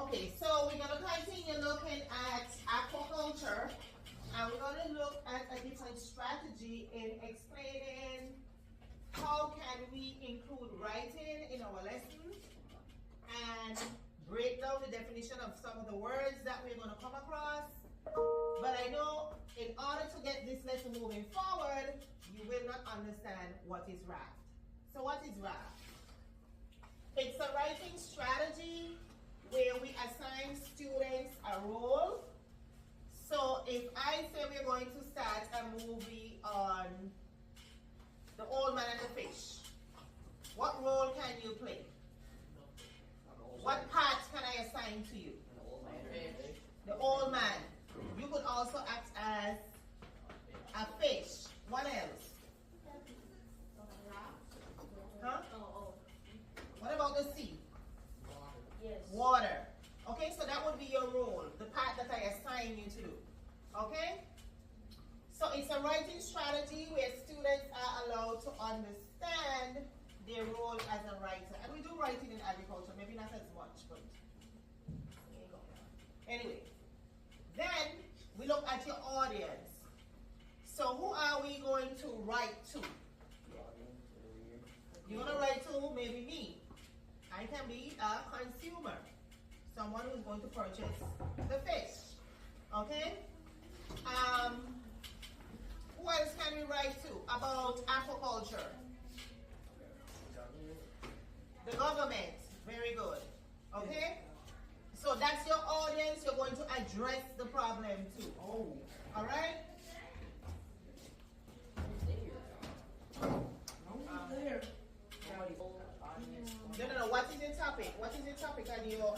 Okay, so we're going to continue looking at aquaculture, and we're going to look at a different strategy in explaining how can we include writing in our lessons and break down the definition of some of the words that we're going to come across. But I know in order to get this lesson moving forward, you will not understand what is Raft. So what is Raft? It's a writing strategy where we assign students a role. So if I say we're going to start a movie on the old man and the fish, what role can you play? What part can I assign to you? The old man. You could also act as a fish. What else? Huh? What about the sea? Yes. Water. Okay, so that would be your role, the part that I assign you to do. Okay? So it's a writing strategy where students are allowed to understand their role as a writer. And we do writing in agriculture, maybe not as much, but anyway. Then we look at your audience. So who are we going to write to? You're going to write to maybe me. I can be a consumer, someone who's going to purchase the fish. Okay? Who else can we write to about aquaculture? The government. Very good. Okay? So that's your audience. You're going to address the problem to. Oh. All right? No. What is your topic? What is your topic on your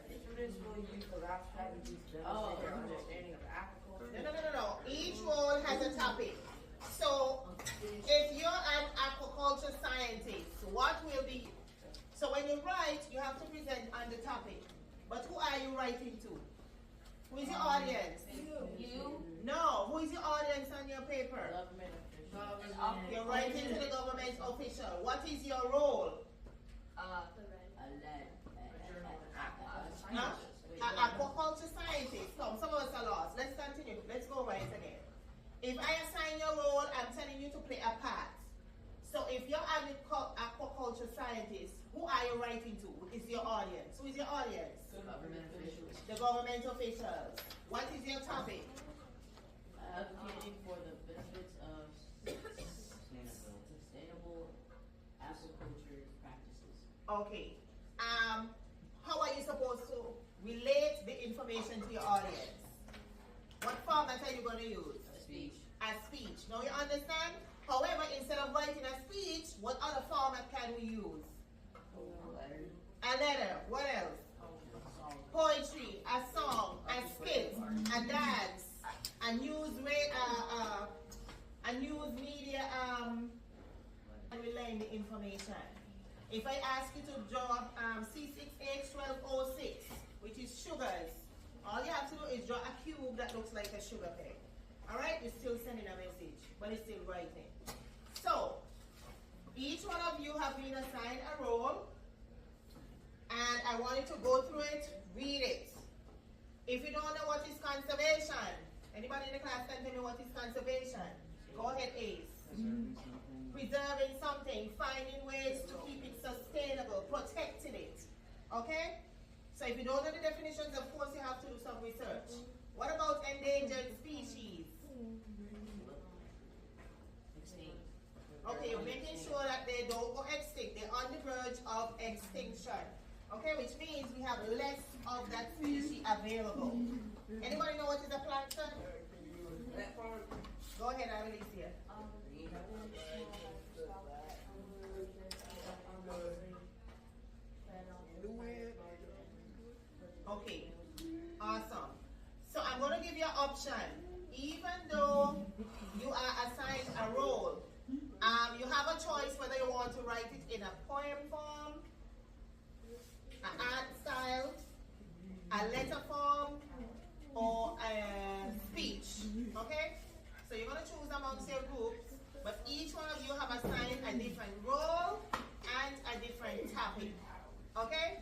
Students will use the Raft strategies to demonstrate their understanding of aquaculture. No. Each role has a topic. So if you're an aquaculture scientist, what will be? So when you write, you have to present on the topic. But who are you writing to? Who is your audience? You. No. Who is your audience on your paper? Government officials. You're writing to the government official. What is your role? Aquaculture scientist. Come, some of us are lost. Let's continue. Let's go right again. If I assign your role, I'm telling you to play a part. So if you're an aquaculture scientist, who are you writing to? Is your audience. Who is your audience? Government officials. The government officials. What is your topic? Advocating for the benefits of sustainable aquaculture practices. Okay. How are you supposed to relate the information to your audience? What format are you going to use? A speech. A speech. Now you understand? However, instead of writing a speech, what other format can we use? A letter. What else? Poetry, a song, a skit, a dance, a news media, and relaying the information. If I ask you to draw C6H12O6, which is sugars, all you have to do is draw a cube that looks like a sugar peg. All right, you're still sending a message, but it's still writing. So, each one of you have been assigned a role, and I want you to go through it, read it. If you don't know what is conservation, anybody in the class can tell me what is conservation? Go ahead, Ace. Preserving something, finding ways to keep it sustainable, protecting it. Okay? So if you don't know the definitions, of course you have to do some research. What about endangered species? Okay, you're making sure that they don't go extinct. They're on the verge of extinction. Okay, which means we have less of that species available. Anybody know what is a plankton? Go ahead, I release here. Okay, awesome. So I'm going to give you an option. Even though you are assigned a role, you have a choice whether you want to write it in a poem form, an art style, a letter form, or a speech. Okay? So you're going to choose amongst your groups, but each one of you have assigned a different role and a different topic. Okay?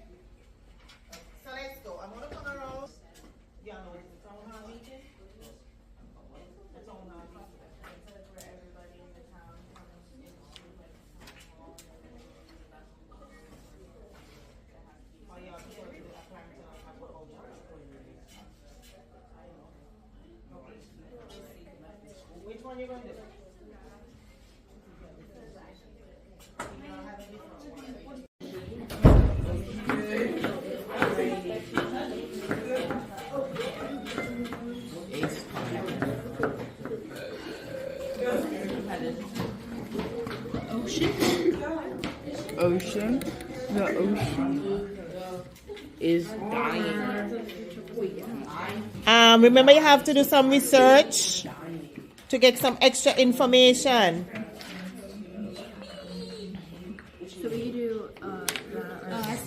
ocean. The ocean is dying. Remember, you have to do some research to get some extra information. So we do,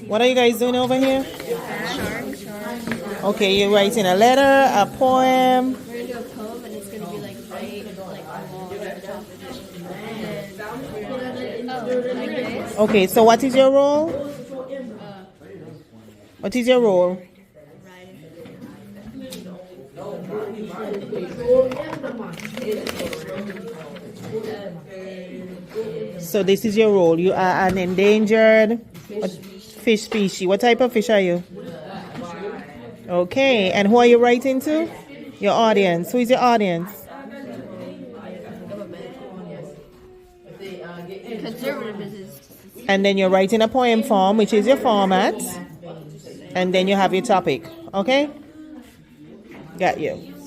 What are you guys doing over here? Okay, you're writing a letter, a poem. we're gonna do a poem and it's gonna be like right like on the top of it. And then, like this. Okay, so what is your role? What is your role? So this is your role. You are an endangered fish species. What type of fish are you? Okay, and who are you writing to? Your audience. Who is your audience? Conservative is And then you're writing a poem form, which is your format. And then you have your topic. Okay? Got you.